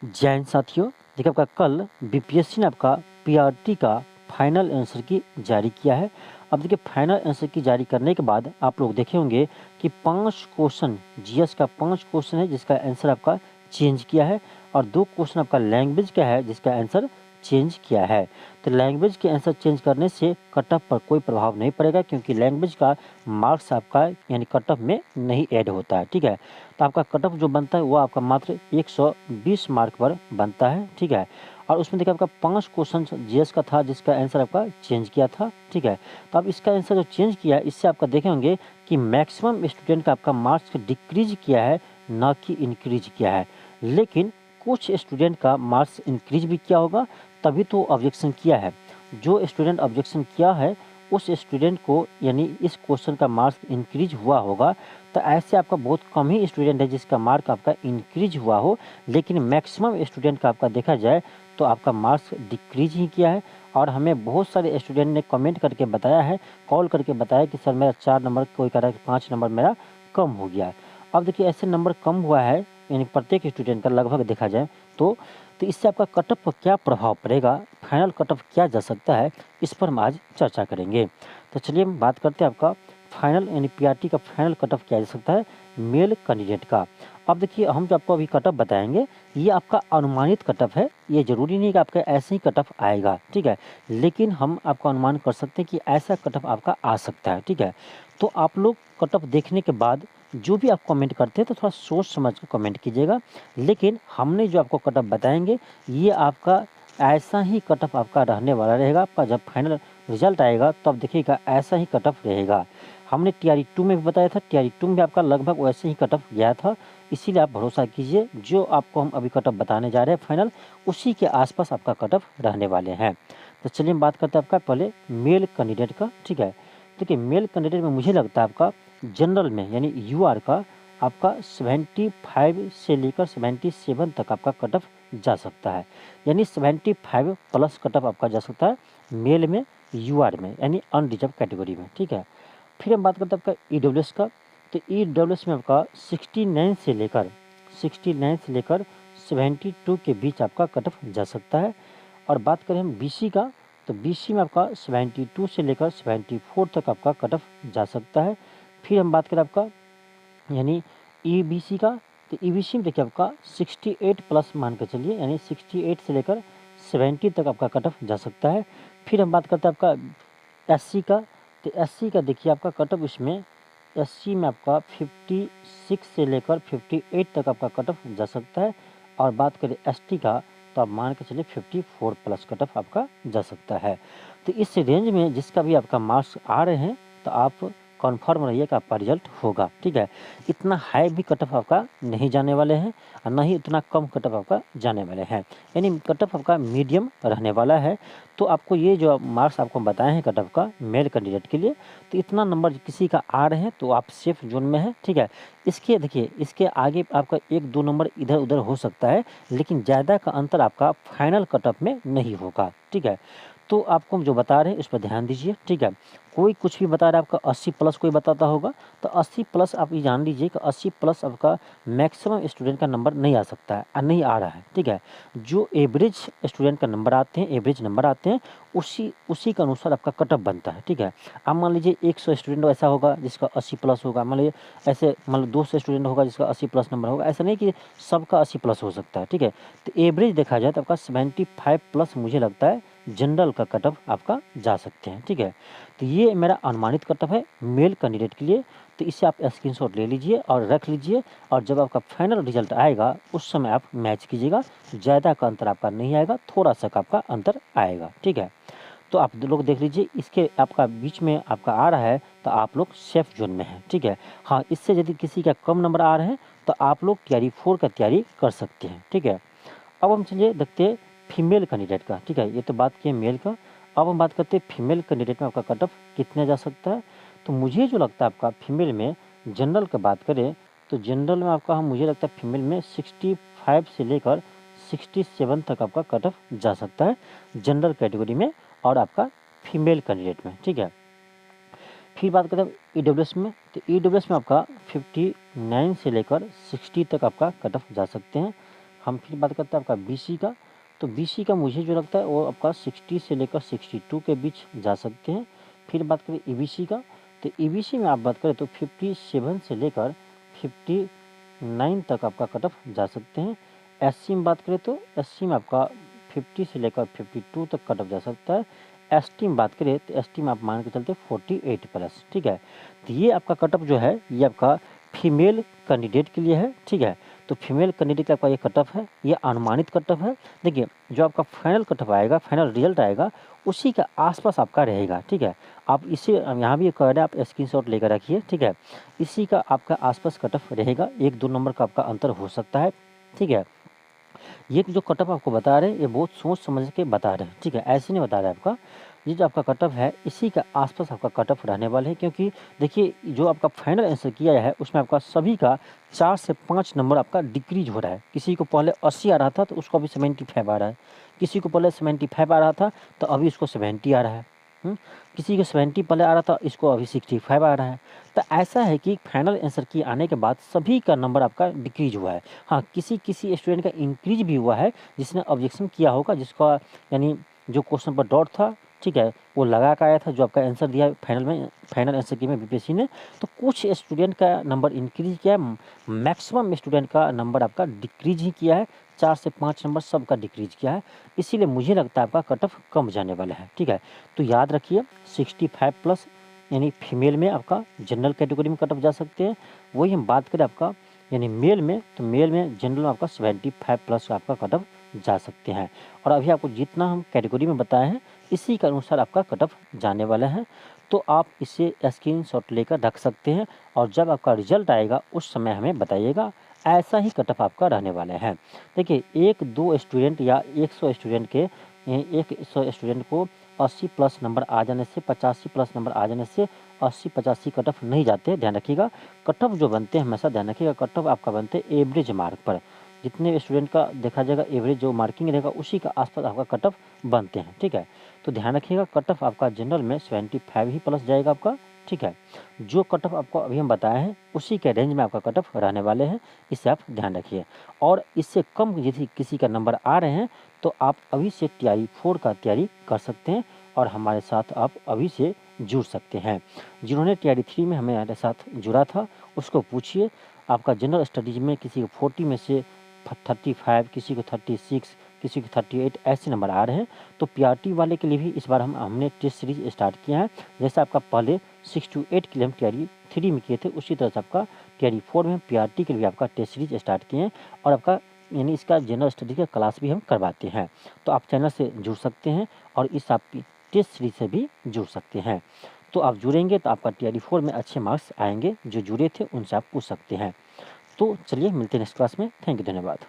जय हिंद साथियों, देखिए आपका कल बीपीएससी ने आपका पीआरटी का फाइनल आंसर की जारी किया है। अब देखिए फाइनल आंसर की जारी करने के बाद आप लोग देखे होंगे कि 5 क्वेश्चन जीएस का 5 क्वेश्चन है जिसका आंसर आपका चेंज किया है और 2 क्वेश्चन आपका लैंग्वेज का है जिसका आंसर चेंज किया है। तो लैंग्वेज के आंसर चेंज करने से कट ऑफ पर कोई प्रभाव नहीं पड़ेगा क्योंकि लैंग्वेज का मार्क्स आपका यानी कट ऑफ में नहीं ऐड होता है। ठीक है, तो आपका कट ऑफ जो बनता है वो आपका मात्र 120 मार्क पर बनता है। ठीक है, और उसमें देखिए आपका 5 क्वेश्चन जीएस का था जिसका आंसर आपका चेंज किया था। ठीक है, तो अब इसका आंसर जो चेंज किया है इससे आपका देखे होंगे कि मैक्सिमम स्टूडेंट का आपका मार्क्स डिक्रीज किया है, ना कि इंक्रीज किया है। लेकिन कुछ स्टूडेंट का मार्क्स इंक्रीज भी किया होगा तभी तो ऑब्जेक्शन किया है। जो स्टूडेंट ऑब्जेक्शन किया है उस स्टूडेंट को यानी इस क्वेश्चन का मार्क्स इंक्रीज हुआ होगा। तो ऐसे आपका बहुत कम ही स्टूडेंट है जिसका मार्क आपका इंक्रीज हुआ हो, लेकिन मैक्सिमम स्टूडेंट का आपका देखा जाए तो आपका मार्क्स डिक्रीज ही किया है। और हमें बहुत सारे स्टूडेंट ने कमेंट करके बताया है, कॉल करके बताया कि सर मेरा 4 नंबर, कोई कह रहा है कि 5 नंबर मेरा कम हो गया है। अब देखिए ऐसे नंबर कम हुआ है यानी प्रत्येक स्टूडेंट का लगभग देखा जाए तो इससे आपका कट ऑफ पर क्या प्रभाव पड़ेगा, फाइनल कट ऑफ क्या जा सकता है, इस पर हम आज चर्चा करेंगे। तो चलिए हम बात करते हैं आपका फाइनल यानी पीआरटी का फाइनल कट ऑफ क्या जा सकता है मेल कैंडिडेट का। अब देखिए हम जो आपको अभी कट ऑफ बताएंगे ये आपका अनुमानित कट ऑफ है, ये जरूरी नहीं कि आपका ऐसे ही कट ऑफ आएगा। ठीक है, लेकिन हम आपका अनुमान कर सकते हैं कि ऐसा कट ऑफ आपका आ सकता है। ठीक है, तो आप लोग कट ऑफ देखने के बाद जो भी आप कमेंट करते हैं तो थोड़ा सोच समझ कर कमेंट कीजिएगा। लेकिन हमने जो आपको कट ऑफ बताएंगे ये आपका ऐसा ही कट ऑफ आपका रहने वाला रहेगा। आपका जब फाइनल रिजल्ट आएगा तब देखिएगा ऐसा ही कट ऑफ रहेगा। हमने टीआरई 2 में भी बताया था, टीआरई 2 में आपका लगभग वैसे ही कट ऑफ गया था। इसीलिए आप भरोसा कीजिए, जो आपको हम अभी कट ऑफ बताने जा रहे हैं फाइनल, उसी के आसपास आपका कट ऑफ रहने वाले हैं। तो चलिए हम बात करते हैं आपका पहले मेल कैंडिडेट का। ठीक है, देखिए मेल कैंडिडेट में मुझे लगता है आपका जनरल में यानी यूआर का आपका 75 से लेकर 77 तक आपका कट ऑफ जा सकता है, यानी 75 प्लस कट ऑफ आपका जा सकता है मेल में, यूआर में यानी अनरिजर्व कैटेगरी में। ठीक है, फिर हम बात करते हैं आपका ईडब्ल्यूएस का। तो ईडब्ल्यूएस में आपका 69 से लेकर 72 के बीच आपका कट ऑफ जा सकता है। और बात करें हम बीसी का, तो बीसी में आपका 72 से लेकर 74 तक आपका कट ऑफ जा सकता है। फिर हम बात करें आपका यानी ईबीसी का, तो ईबीसी में देखिए आपका 68 प्लस मान के चलिए, यानी 68 से लेकर 70 तक आपका कट ऑफ जा सकता है। फिर हम बात करते हैं आपका एससी का, तो एससी का देखिए आपका कट ऑफ इसमें एससी में आपका 56 से लेकर 58 तक आपका कट ऑफ जा सकता है। और बात करें एसटी का तो आप मान के चलिए 54 प्लस कट ऑफ आपका जा सकता है। तो इस रेंज में जिसका भी आपका मार्क्स आ रहे हैं तो आप कन्फर्म रहिए कि आपका रिजल्ट होगा। ठीक है, इतना हाई भी कट ऑफ आपका नहीं जाने वाले हैं और ना ही इतना कम कट ऑफ आपका जाने वाले हैं, यानी कट ऑफ आपका मीडियम रहने वाला है। तो आपको ये जो मार्क्स आपको बताए हैं कट ऑफ का मेल कैंडिडेट के लिए, तो इतना नंबर किसी का आ रहे हैं तो आप सेफ जोन में हैं। ठीक है, इसके देखिए इसके आगे आपका 1-2 नंबर इधर उधर हो सकता है, लेकिन ज़्यादा का अंतर आपका फाइनल कट ऑफ में नहीं होगा। ठीक है, तो आपको हम जो बता रहे हैं उस पर ध्यान दीजिए। ठीक है, कोई कुछ भी बता रहा है, आपका 80 प्लस कोई बताता होगा तो 80 प्लस आप ये जान लीजिए कि 80 प्लस आपका मैक्सिमम स्टूडेंट का नंबर नहीं आ सकता है और नहीं आ रहा है। ठीक है, जो एवरेज स्टूडेंट का नंबर आते हैं, एवरेज नंबर आते हैं, उसी के अनुसार आपका कट ऑफ बनता है। ठीक है, आप मान लीजिए 100 स्टूडेंट ऐसा होगा जिसका 80 प्लस होगा, मान लीजिए ऐसे मान लो 200 स्टूडेंट होगा जिसका 80 प्लस नंबर होगा, ऐसा नहीं कि सबका 80 प्लस हो सकता है। ठीक है, तो एवरेज देखा जाए तो आपका 75 प्लस मुझे लगता है जनरल का कट ऑफ आपका जा सकते हैं। ठीक है, तो ये मेरा अनुमानित कट ऑफ है मेल कैंडिडेट के लिए। तो इसे आप स्क्रीनशॉट ले लीजिए और रख लीजिए, और जब आपका फाइनल रिजल्ट आएगा उस समय आप मैच कीजिएगा। ज़्यादा का अंतर आपका नहीं आएगा, थोड़ा सा का आपका अंतर आएगा। ठीक है, तो आप लोग देख लीजिए इसके आपका बीच में आपका आ रहा है तो आप लोग सेफ जोन में हैं। ठीक है, हाँ, इससे यदि किसी का कम नंबर आ रहे हैं तो आप लोग टीआरई 4 का तैयारी कर सकते हैं। ठीक है, अब हम चलिए देखते हैं फीमेल कैंडिडेट का। ठीक है, ये तो बात किए मेल का, अब हम बात करते हैं फीमेल कैंडिडेट में आपका कट ऑफ कितने जा सकता है। तो मुझे जो लगता है आपका फीमेल में जनरल की बात करें तो जनरल में आपका मुझे लगता है फीमेल में 65 से लेकर 67 तक आपका कट ऑफ जा सकता है जनरल कैटेगरी में और आपका फीमेल कैंडिडेट में। ठीक है, फिर बात करते हैं ईडब्ल्यूएस में, तो ईडब्ल्यूएस में आपका 59 से लेकर 60 तक आपका कट ऑफ जा सकते हैं। हम फिर बात करते हैं आपका बीसी का। तो बीसी का मुझे जो लगता है वो आपका 60 से लेकर 62 के बीच जा सकते हैं। फिर बात करें ईबीसी का, तो ईबीसी में आप बात करें तो 57 से लेकर 59 तक आपका कट ऑफ जा सकते हैं। एससी में बात करें तो एससी में आपका 50 से लेकर 52 तक कट ऑफ जा सकता है। एसटी में बात करें तो एसटी में आप मान के चलते 48 प्लस, ठीक है। तो ये आपका कट ऑफ जो है ये आपका फीमेल कैंडिडेट के लिए है, ठीक है। तो फीमेल कैंडिडेट का आपका ये कट ऑफ है, ये अनुमानित कट ऑफ है। देखिए जो आपका फाइनल कट ऑफ आएगा, फाइनल रिजल्ट आएगा, उसी के आसपास आपका रहेगा, ठीक है। आप इसे यहाँ भी कह रहे हैं, आप स्क्रीनशॉट लेकर रखिए, ठीक है। इसी का आपका आसपास कट ऑफ रहेगा, 1-2 नंबर का आपका अंतर हो सकता है, ठीक है। ये जो कट ऑफ आपको बता रहे हैं ये बहुत सोच समझ के बता रहे हैं, ठीक है, ऐसे नहीं बता रहे आपका। ये जो आपका कट ऑफ है इसी के आसपास आपका कट ऑफ रहने वाले हैं, क्योंकि देखिए जो आपका फाइनल आंसर किया है उसमें आपका सभी का 4 से 5 नंबर आपका डिक्रीज हो रहा है। किसी को पहले 80 आ रहा था तो उसको अभी 75 आ रहा है, किसी को पहले 75 आ रहा था तो अभी उसको 70 आ रहा है, किसी को 70 पहले आ रहा था, इसको अभी 65 आ रहा है। तो ऐसा है कि फाइनल आंसर की आने के बाद सभी का नंबर आपका डिक्रीज हुआ है। हाँ, किसी किसी स्टूडेंट का इंक्रीज भी हुआ है जिसने ऑब्जेक्शन किया होगा, जिसका यानी जो क्वेश्चन पर डाउट था, ठीक है, वो लगा के आया था, जो आपका आंसर दिया फाइनल में, फाइनल आंसर की में बीपीएससी ने, तो कुछ स्टूडेंट का नंबर इंक्रीज किया है, मैक्सिमम स्टूडेंट का नंबर आपका डिक्रीज ही किया है, 4 से 5 नंबर सबका डिक्रीज किया है। इसीलिए मुझे लगता है आपका कट ऑफ कम जाने वाला है, ठीक है। तो याद रखिए 65 प्लस यानी फीमेल में आपका जनरल कैटेगरी में कट ऑफ जा सकते हैं। वही हम बात करें आपका यानी मेल में, तो मेल में जनरल में आपका 75 प्लस आपका कट ऑफ जा सकते हैं। और अभी आपको जितना हम कैटेगरी में बताए हैं इसी के अनुसार आपका कट ऑफ जाने वाला है। तो आप इसे स्क्रीनशॉट लेकर रख सकते हैं और जब आपका रिजल्ट आएगा उस समय हमें बताइएगा। ऐसा ही कट ऑफ आपका रहने वाला है। देखिए 1-2 स्टूडेंट या 100 स्टूडेंट के 100 स्टूडेंट को 80 प्लस नंबर आ जाने से, 85 प्लस नंबर आ जाने से 80-85 कट ऑफ नहीं जाते, ध्यान रखिएगा। कट ऑफ जो बनते हैं हमेशा ध्यान रखिएगा, कट ऑफ आपका बनते हैं एवरेज मार्क पर। जितने स्टूडेंट का देखा जाएगा एवरेज जो मार्किंग रहेगा उसी का आसपास आपका कट ऑफ बनते हैं, ठीक है। तो ध्यान रखिएगा कट ऑफ आपका जनरल में 75 ही प्लस जाएगा आपका, ठीक है। जो कट ऑफ आपको अभी हम बताए हैं उसी के रेंज में आपका कट ऑफ रहने वाले हैं, इससे आप ध्यान रखिए। और इससे कम यदि किसी का नंबर आ रहे हैं तो आप अभी से तैयारी 4 का तैयारी कर सकते हैं और हमारे साथ आप अभी से जुड़ सकते हैं। जिन्होंने तैयारी 3 में हमारे साथ जुड़ा था उसको पूछिए, आपका जनरल स्टडीज में किसी को 40 में से 35, किसी को 36, किसी को 38 ऐसे नंबर आ रहे हैं। तो पीआरटी वाले के लिए भी इस बार हमने टेस्ट सीरीज स्टार्ट किया है। जैसे आपका पहले 6 to 8 के लिए हम तैयारी 3 में किए थे, उसी तरह से आपका तैयारी 4 में पीआरटी के लिए आपका टेस्ट सीरीज स्टार्ट किए हैं और आपका यानी इसका जनरल स्टडी का क्लास भी हम करवाते हैं। तो आप चैनल से जुड़ सकते हैं और इस आप टेस्ट सीरीज से भी जुड़ सकते हैं। तो आप जुड़ेंगे तो आपका तैयारी 4 में अच्छे मार्क्स आएंगे। जो जुड़े थे उनसे आप पूछ सकते हैं। तो चलिए मिलते हैं नेक्स्ट क्लास में। थैंक यू, धन्यवाद।